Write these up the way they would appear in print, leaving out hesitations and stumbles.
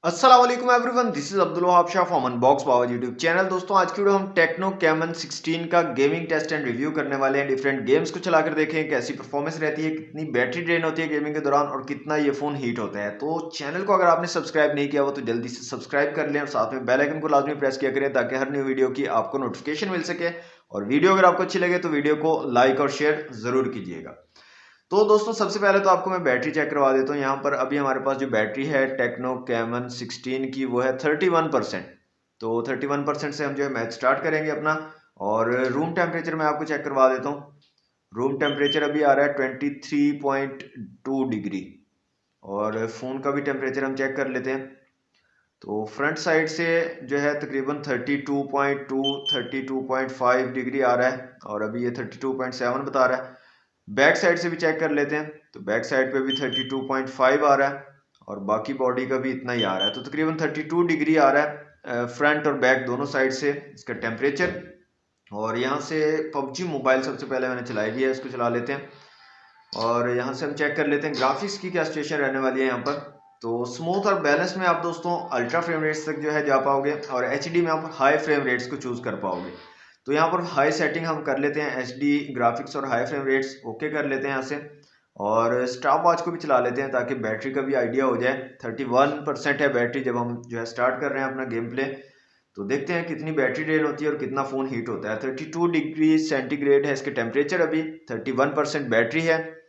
अस्सलाम वालेकुम everyone, this is Abdul Wahab Shah from unbox power YouTube channel. दोस्तों आज की वीडियो हम टेक्नो कैमन 16 का गेमिंग टेस्ट एंड रिव्यू करने वाले हैं। डिफरेंट गेम्स को चलाकर देखें कैसी परफॉर्मेंस रहती है, कितनी बैटरी ड्रेन होती है गेमिंग के दौरान और कितना ये फोन हीट होता है। तो चैनल को अगर आपने सब्सक्राइब नहीं किया हो तो जल्दी से सब्सक्राइब कर लें और साथ में बेल आइकन को लाजमी प्रेस किया करें ताकि हर न्यू वीडियो की आपको नोटिफिकेशन मिल सके। और वीडियो अगर आपको अच्छी लगे तो वीडियो को लाइक और शेयर जरूर कीजिएगा। तो दोस्तों सबसे पहले तो आपको मैं बैटरी चेक करवा देता हूँ। यहाँ पर अभी हमारे पास जो बैटरी है टेक्नो कैमन 16 की वो है 31%। तो 31% से हम जो है मैच स्टार्ट करेंगे अपना। और रूम टेम्परेचर मैं आपको चेक करवा देता हूँ। रूम टेम्परेचर अभी आ रहा है 23.2 डिग्री। और फ़ोन का भी टेम्परेचर हम चेक कर लेते हैं। तो फ्रंट साइड से जो है तकरीबन 32.2 32.5 डिग्री आ रहा है और अभी ये 32.7 बता रहा है। बैक साइड से भी चेक कर लेते हैं। तो बैक साइड पे भी 32.5 आ रहा है और बाकी बॉडी का भी इतना ही आ रहा है। तो तकरीबन 32 डिग्री आ रहा है फ्रंट और बैक दोनों साइड से इसका टेम्परेचर। और यहाँ से पबजी मोबाइल सबसे पहले मैंने चलाई भी है, इसको चला लेते हैं। और यहाँ से हम चेक कर लेते हैं ग्राफिक्स की क्या सिचुएशन रहने वाली है यहाँ पर। तो स्मूथ और बैलेंस में आप दोस्तों अल्ट्रा फ्रेम रेट्स तक जो है जा पाओगे और एचडी में आप हाई फ्रेम रेट्स को चूज कर पाओगे। तो यहाँ पर हाई सेटिंग हम कर लेते हैं, एचडी ग्राफिक्स और हाई फ्रेम रेट्स ओके कर लेते हैं यहाँ से। और स्टॉप वॉच को भी चला लेते हैं ताकि बैटरी का भी आइडिया हो जाए। 31% है बैटरी जब हम जो है स्टार्ट कर रहे हैं अपना गेम प्ले। तो देखते हैं कितनी बैटरी ड्रेन होती है और कितना फ़ोन हीट होता है। 32 डिग्री सेंटीग्रेड है इसके टेम्परेचर, अभी 31% बैटरी है।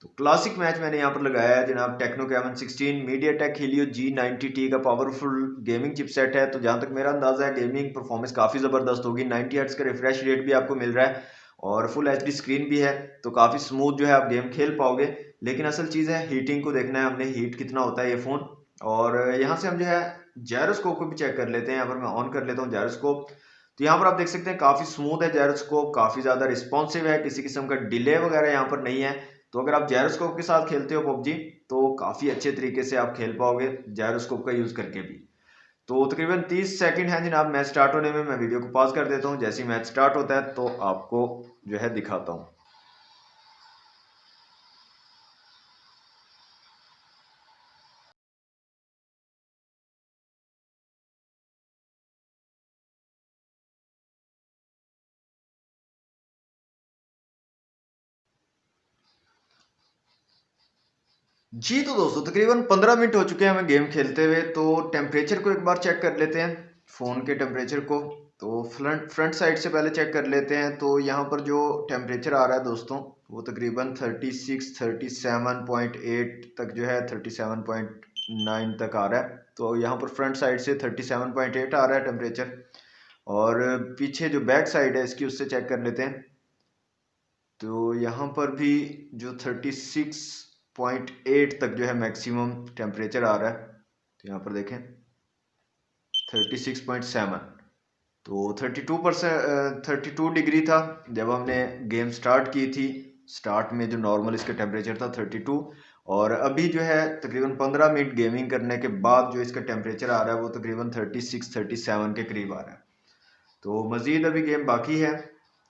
तो क्लासिक मैच मैंने यहाँ पर लगाया है जनाब techno Camon 16 MediaTek Helio G90T का पावरफुल गेमिंग चिपसेट है। तो जहाँ तक मेरा अंदाजा है गेमिंग परफॉर्मेंस काफ़ी ज़बरदस्त होगी। 90 हर्ट्ज का रिफ्रेश रेट भी आपको मिल रहा है और फुल एचडी स्क्रीन भी है। तो काफ़ी स्मूथ जो है आप गेम खेल पाओगे। लेकिन असल चीज़ है हीटिंग को देखना है हमने, हीट कितना होता है ये फ़ोन। और यहाँ से हम जो है जायरोस्कोप को भी चेक कर लेते हैं। यहाँ पर मैं ऑन कर लेता हूँ जायरोस्कोप। तो यहाँ पर आप देख सकते हैं काफ़ी स्मूथ है जायरोस्कोप, काफ़ी ज़्यादा रिस्पॉन्सिव है, किसी किस्म का डिले वगैरह यहाँ पर नहीं है। तो अगर आप जायरोस्कोप के साथ खेलते हो पबजी तो काफ़ी अच्छे तरीके से आप खेल पाओगे जायरोस्कोप का यूज़ करके भी। तो तकरीबन 30 सेकंड है जनाब मैच स्टार्ट होने में। मैं वीडियो को पॉज कर देता हूँ, जैसे ही मैच स्टार्ट होता है तो आपको जो है दिखाता हूँ। जी तो दोस्तों तकरीबन 15 मिनट हो चुके हैं हमें गेम खेलते हुए। तो टेम्परेचर को एक बार चेक कर लेते हैं, फ़ोन के टेम्परेचर को। तो फ्रंट साइड से पहले चेक कर लेते हैं। तो यहाँ पर जो टेम्परेचर आ रहा है दोस्तों वो तकरीबन 36 37.8 तक जो है 37.9 तक आ रहा है। तो यहाँ पर फ्रंट साइड से 37.8 आ रहा है टेम्परेचर। और पीछे जो बैक साइड है इसकी उससे चेक कर लेते हैं। तो यहाँ पर भी जो 36.8 तक जो है मैक्सिमम टेम्परेचर आ रहा है। तो यहाँ पर देखें 36.7। तो 32 डिग्री था जब हमने गेम स्टार्ट की थी। स्टार्ट में जो नॉर्मल इसका टेम्परेचर था 32। और अभी जो है तकरीबन 15 मिनट गेमिंग करने के बाद जो इसका टेम्परेचर आ रहा है वो तकरीबन 36 37 के करीब आ रहा है। तो मज़ीद अभी गेम बाकी है,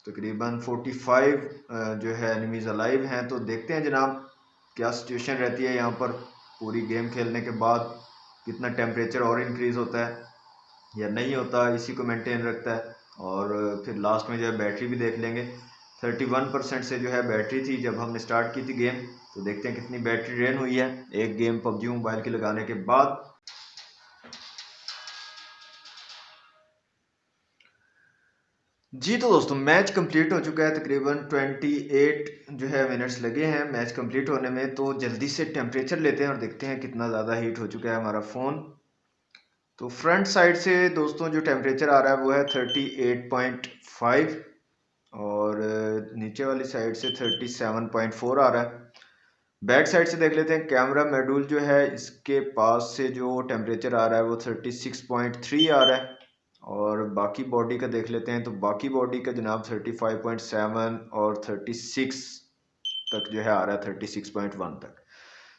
तकरीबन 45 जो है एनिमीज़ अलाइव हैं। तो देखते हैं जनाब क्या सिचुएशन रहती है यहाँ पर पूरी गेम खेलने के बाद, कितना टेम्परेचर और इंक्रीज़ होता है या नहीं होता, इसी को मेंटेन रखता है। और फिर लास्ट में जो है बैटरी भी देख लेंगे। 31% से जो है बैटरी थी जब हमने स्टार्ट की थी गेम। तो देखते हैं कितनी बैटरी ड्रेन हुई है एक गेम पबजी मोबाइल की लगाने के बाद। जी तो दोस्तों मैच कंप्लीट हो चुका है, तकरीबन 28 जो है मिनट्स लगे हैं मैच कंप्लीट होने में। तो जल्दी से टेम्परेचर लेते हैं और देखते हैं कितना ज़्यादा हीट हो चुका है हमारा फ़ोन। तो फ्रंट साइड से दोस्तों जो टेम्परेचर आ रहा है वो है 38.5 और नीचे वाली साइड से 37.4 आ रहा है। बैक साइड से देख लेते हैं, कैमरा मॉड्यूल जो है इसके पास से जो टेम्परेचर आ रहा है वो 36.3 आ रहा है। और बाकी बॉडी का देख लेते हैं। तो बाकी बॉडी का जनाब 35.7 और 36 तक जो है आ रहा है, 36.1 तक।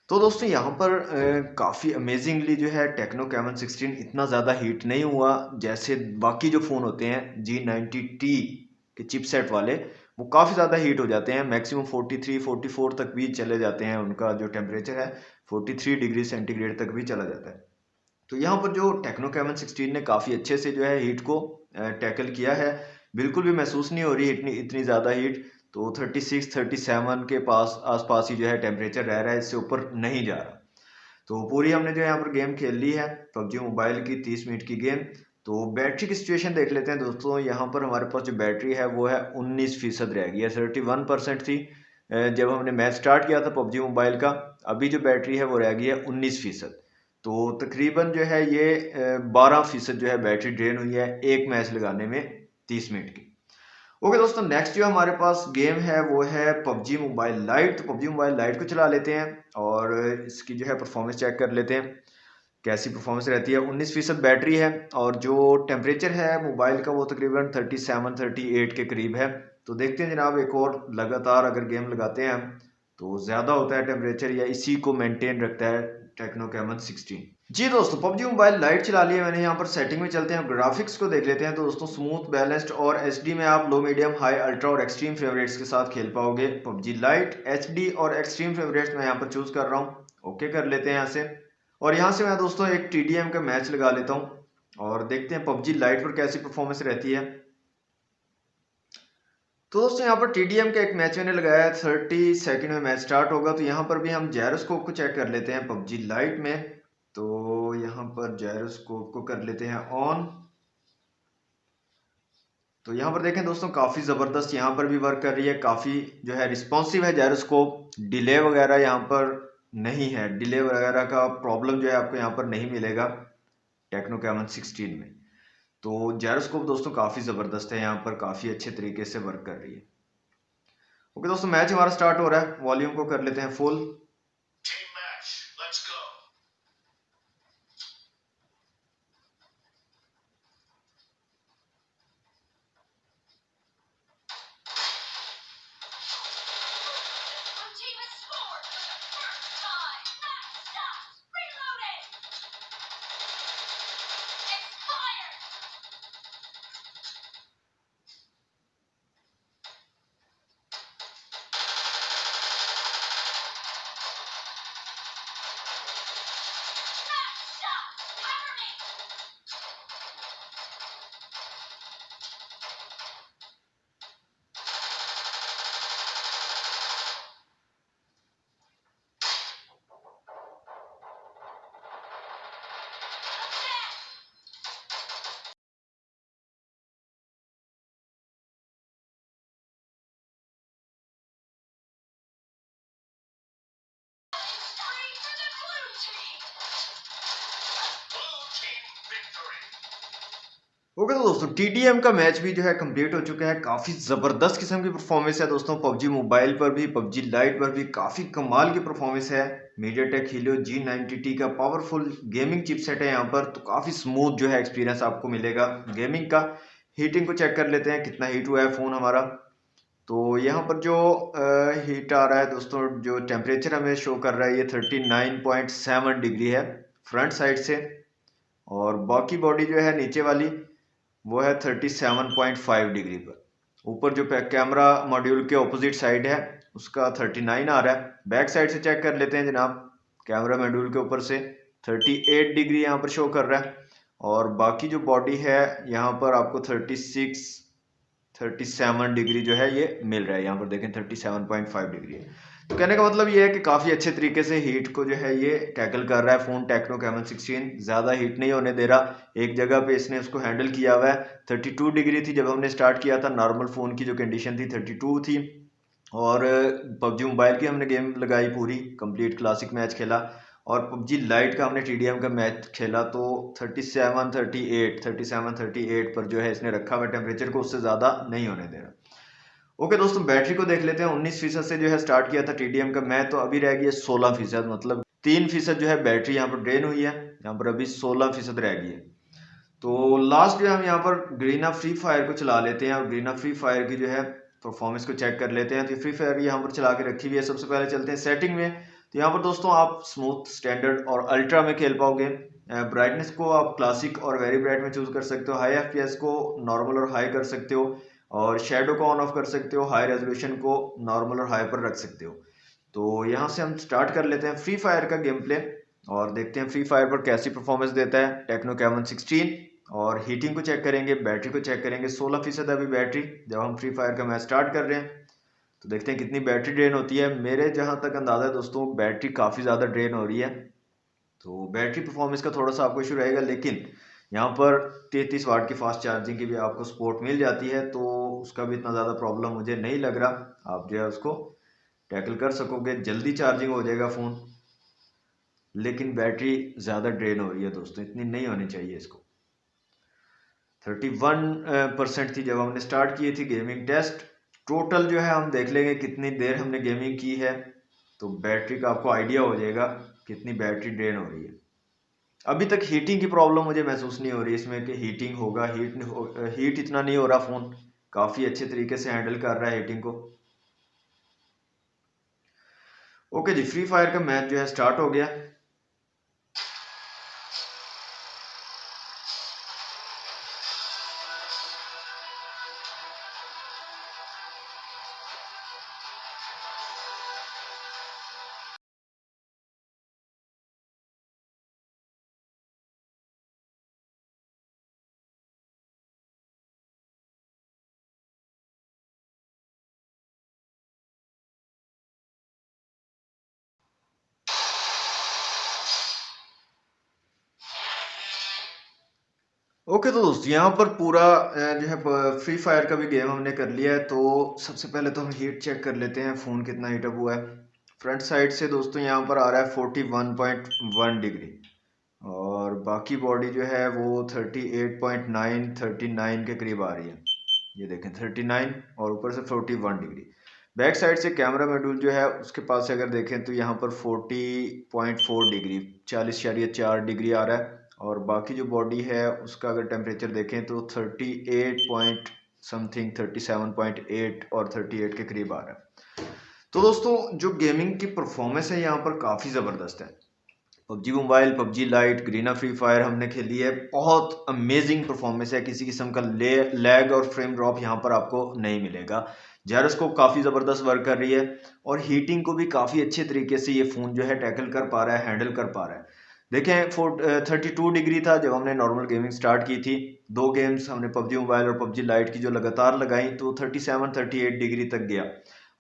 तो दोस्तों यहाँ पर काफ़ी अमेजिंगली जो है टेक्नो कैमन 16 इतना ज़्यादा हीट नहीं हुआ जैसे बाकी जो फ़ोन होते हैं G90T के चिपसेट वाले, वो काफ़ी ज़्यादा हीट हो जाते हैं। मैक्सिमम 43 44 तक भी चले जाते हैं, उनका जो टेम्परेचर है 43 डिग्री सेंटीग्रेड तक भी चला जाता है। तो यहाँ पर जो टेक्नो कैमन 16 ने काफ़ी अच्छे से जो है हीट को टैकल किया है। बिल्कुल भी महसूस नहीं हो रही इतनी इतनी ज़्यादा हीट। तो 36 37 के पास आसपास ही जो है टेम्परेचर रह रहा है, इससे ऊपर नहीं जा रहा। तो पूरी हमने जो है यहाँ पर गेम खेल ली है पबजी मोबाइल की 30 मिनट की गेम। तो बैटरी की सिचुएशन देख लेते हैं दोस्तों। यहाँ पर हमारे पास जो बैटरी है वो है 19% रह गई है। 31% थी जब हमने मैच स्टार्ट किया था पबजी मोबाइल का। अभी जो बैटरी है वो रह गई है 19%। तो तकरीबन जो है ये 12% जो है बैटरी ड्रेन हुई है एक मैच लगाने में 30 मिनट की। ओके दोस्तों, नेक्स्ट जो हमारे पास गेम है वो है पबजी मोबाइल लाइट। तो पबजी मोबाइल लाइट को चला लेते हैं और इसकी जो है परफॉर्मेंस चेक कर लेते हैं कैसी परफॉर्मेंस रहती है। 19% बैटरी है और जो टेम्परेचर है मोबाइल का वो तकरीबन 37-38 के करीब है। तो देखते हैं जनाब, एक और लगातार अगर गेम लगाते हैं हम तो ज़्यादा होता है टेम्परेचर या इसी को मेंटेन रखता है टेक्नो कैमन 16। जी दोस्तों, पबजी मोबाइल लाइट चला लिया मैंने। यहाँ पर सेटिंग में चलते हैं, ग्राफिक्स को देख लेते हैं। तो दोस्तों स्मूथ, बैलेंस्ड और एचडी में आप लो, मीडियम, हाई, अल्ट्रा और एक्सट्रीम फेवरेट्स के साथ खेल पाओगे। पबजी लाइट एचडी और एक्सट्रीम फेवरेट्स मैं यहाँ पर चूज कर रहा हूँ। ओके कर लेते हैं यहाँ से। और यहाँ से मैं दोस्तों एक टीडीएम का मैच लगा लेता हूँ और देखते हैं पबजी लाइट पर कैसी परफॉर्मेंस रहती है। तो दोस्तों यहाँ पर टीडीएम का एक मैच मैंने लगाया है, 30 सेकंड में मैच स्टार्ट होगा। तो यहाँ पर भी हम जायरोस्कोप को चेक कर लेते हैं पबजी लाइट में। तो यहाँ पर जायरोस्कोप को कर लेते हैं ऑन। तो यहाँ पर देखें दोस्तों, काफ़ी ज़बरदस्त यहाँ पर भी वर्क कर रही है, काफ़ी जो है रिस्पॉन्सिव है जायरोस्कोप। डिले वगैरह यहाँ पर नहीं है, डिले वगैरह का प्रॉब्लम जो है आपको यहाँ पर नहीं मिलेगा टेक्नो कैमन 16 में। तो जायरोस्कोप दोस्तों काफ़ी ज़बरदस्त है, यहाँ पर काफ़ी अच्छे तरीके से वर्क कर रही है। ओके दोस्तों, मैच हमारा स्टार्ट हो रहा है। वॉल्यूम को कर लेते हैं फुल। ओके तो दोस्तों टीडीएम का मैच भी जो है कंप्लीट हो चुका है। काफ़ी ज़बरदस्त किस्म की परफॉर्मेंस है दोस्तों। पबजी मोबाइल पर भी, पबजी लाइट पर भी काफ़ी कमाल की परफॉर्मेंस है। मीडियाटेक हीलियो G90T का पावरफुल गेमिंग चिपसेट है यहाँ पर। तो काफ़ी स्मूथ जो है एक्सपीरियंस आपको मिलेगा गेमिंग का। हीटिंग को चेक कर लेते हैं कितना हीट हुआ है फ़ोन हमारा। तो यहाँ पर जो हीट आ रहा है दोस्तों, जो टेम्परेचर हमें शो कर रहा है ये 39.7 डिग्री है फ्रंट साइड से। और बाकी बॉडी जो है नीचे वाली वो है 37.5 डिग्री पर। ऊपर जो कैमरा मॉड्यूल के ऑपोजिट साइड है उसका 39 आ रहा है। बैक साइड से चेक कर लेते हैं जनाब, कैमरा मॉड्यूल के ऊपर से 38 डिग्री यहाँ पर शो कर रहा है। और बाकी जो बॉडी है यहाँ पर आपको 37 डिग्री जो है ये मिल रहा है। यहाँ पर देखें 37.5 डिग्री है। तो कहने का मतलब ये है कि काफ़ी अच्छे तरीके से हीट को जो है ये टैकल कर रहा है फ़ोन टेक्नो कैमन 16। ज़्यादा हीट नहीं होने दे रहा। एक जगह पे इसने उसको हैंडल किया हुआ है। 32 डिग्री थी जब हमने स्टार्ट किया था, नॉर्मल फ़ोन की जो कंडीशन थी 32 थी। और पबजी मोबाइल की हमने गेम लगाई पूरी कंप्लीट, क्लासिक मैच खेला। और पबजी लाइट का हमने टीडीएम का मैच खेला तो 37 38 पर जो है इसने रखा हुआ टेम्परेचर को, उससे ज़्यादा नहीं होने दे रहा। ओके दोस्तों, बैटरी को देख लेते हैं। 19% से जो है स्टार्ट किया था टीडीएम का मैं, तो अभी रह गई है 16%। मतलब 3% जो है बैटरी यहाँ पर ड्रेन हुई है। यहाँ पर अभी 16% रह गई है। तो लास्ट जो हम यहाँ पर ग्रीना फ्री फायर को चला लेते हैं और ग्रीना फ्री फायर की जो है परफॉर्मेंस को चेक कर लेते हैं। तो फ्री फायर यहाँ पर चला के रखी हुई है। सबसे पहले चलते हैं सेटिंग में। तो यहाँ पर दोस्तों आप स्मूथ, स्टैंडर्ड और अल्ट्रा में खेल पाओगे। ब्राइटनेस को आप क्लासिक और वेरी ब्राइट में चूज कर सकते हो। हाई एफपीएस को नॉर्मल और हाई कर सकते हो। और शेडो को ऑन ऑफ कर सकते हो। हाई रेजोल्यूशन को नॉर्मल और हाई पर रख सकते हो। तो यहाँ से हम स्टार्ट कर लेते हैं फ्री फायर का गेम प्ले। और देखते हैं फ्री फायर पर कैसी परफॉर्मेंस देता है टेक्नो कैमन 16। और हीटिंग को चेक करेंगे, बैटरी को चेक करेंगे। 16% अभी बैटरी जब हम फ्री फायर का मैच स्टार्ट कर रहे हैं। तो देखते हैं कितनी बैटरी ड्रेन होती है। मेरे जहाँ तक अंदाजा है दोस्तों, बैटरी काफ़ी ज़्यादा ड्रेन हो रही है। तो बैटरी परफॉर्मेंस का थोड़ा सा आपको इशू रहेगा, लेकिन यहाँ पर 33 वाट की फास्ट चार्जिंग की भी आपको सपोर्ट मिल जाती है, तो उसका भी इतना ज़्यादा प्रॉब्लम मुझे नहीं लग रहा। आप जो है उसको टैकल कर सकोगे, जल्दी चार्जिंग हो जाएगा फ़ोन। लेकिन बैटरी ज़्यादा ड्रेन हो रही है दोस्तों, इतनी नहीं होनी चाहिए इसको। 31% थी जब हमने स्टार्ट किए थी गेमिंग टेस्ट। टोटल जो है हम देख लेंगे कितनी देर हमने गेमिंग की है, तो बैटरी का आपको आइडिया हो जाएगा कितनी बैटरी ड्रेन हो रही है। अभी तक हीटिंग की प्रॉब्लम मुझे महसूस नहीं हो रही इसमें कि हीटिंग होगा। हीट इतना नहीं हो रहा, फ़ोन काफ़ी अच्छे तरीके से हैंडल कर रहा है हीटिंग को। ओके जी, फ्री फायर का मैच जो है स्टार्ट हो गया। ओके तो दोस्तों, यहाँ पर पूरा जो है फ्री फायर का भी गेम हमने कर लिया है। तो सबसे पहले तो हम हीट चेक कर लेते हैं, फ़ोन कितना हीटअप हुआ है। फ्रंट साइड से दोस्तों यहाँ पर आ रहा है 41.1 डिग्री, और बाकी बॉडी जो है वो 38.9 39 के करीब आ रही है। ये देखें 39 और ऊपर से 41 डिग्री। बैक साइड से कैमरा मॉड्यूल जो है उसके पास से अगर देखें तो यहाँ पर 40.4 डिग्री 40.4 डिग्री आ रहा है। और बाकी जो बॉडी है उसका अगर टेम्परेचर देखें तो 38 पॉइंट समथिंग 37.8 और 38 के करीब आ रहा है। तो दोस्तों, जो गेमिंग की परफॉर्मेंस है यहाँ पर काफ़ी ज़बरदस्त है। पबजी मोबाइल, पबजी लाइट, ग्रीना फ्री फायर हमने खेली है, बहुत अमेजिंग परफॉर्मेंस है। किसी किस्म का लैग और फ्रेम ड्रॉप यहाँ पर आपको नहीं मिलेगा। जायरोस्कोप काफ़ी ज़बरदस्त वर्क कर रही है, और हीटिंग को भी काफ़ी अच्छे तरीके से ये फ़ोन जो है टैकल कर पा रहा है, हैंडल कर पा रहा है। देखें 32 डिग्री था जब हमने नॉर्मल गेमिंग स्टार्ट की थी। 2 गेम्स हमने पबजी मोबाइल और पबजी लाइट की जो लगातार लगाई तो 37-38 डिग्री तक गया।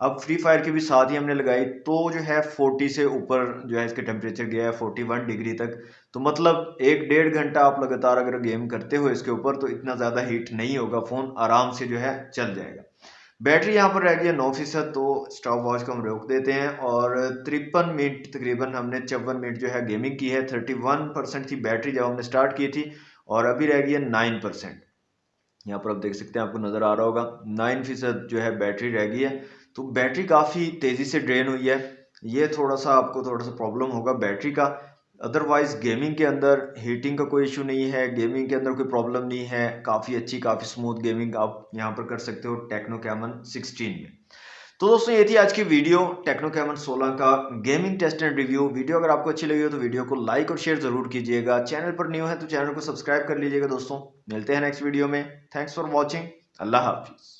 अब फ्री फायर की भी साथ ही हमने लगाई तो जो है 40 से ऊपर जो है इसके टेम्परेचर गया है 41 डिग्री तक। तो मतलब 1-1.5 घंटा आप लगातार अगर गेम करते हो इसके ऊपर तो इतना ज़्यादा हीट नहीं होगा, फ़ोन आराम से जो है चल जाएगा। बैटरी यहाँ पर रह गई है 9%, तो स्टॉप वॉच को हम रोक देते हैं। और 53 मिनट तकरीबन हमने 54 मिनट जो है गेमिंग की है। 31% थी बैटरी जब हमने स्टार्ट की थी, और अभी रह गई है 9%। यहाँ पर आप देख सकते हैं, आपको नज़र आ रहा होगा 9% जो है बैटरी रह गई है। तो बैटरी काफ़ी तेज़ी से ड्रेन हुई है। ये आपको थोड़ा सा प्रॉब्लम होगा बैटरी का। अदरवाइज गेमिंग के अंदर हीटिंग का कोई इशू नहीं है, गेमिंग के अंदर कोई प्रॉब्लम नहीं है। काफ़ी अच्छी काफ़ी स्मूथ गेमिंग आप यहाँ पर कर सकते हो टेक्नो कैमन 16 में। तो दोस्तों, ये थी आज की वीडियो टेक्नो कैमन 16 का gaming test and review. Video अगर आपको अच्छी लगी हो तो वीडियो को लाइक और शेयर जरूर कीजिएगा। चैनल पर न्यू है तो चैनल को सब्सक्राइब कर लीजिएगा दोस्तों। मिलते हैं नेक्स्ट वीडियो में। Thanks for watching. Allah Hafiz.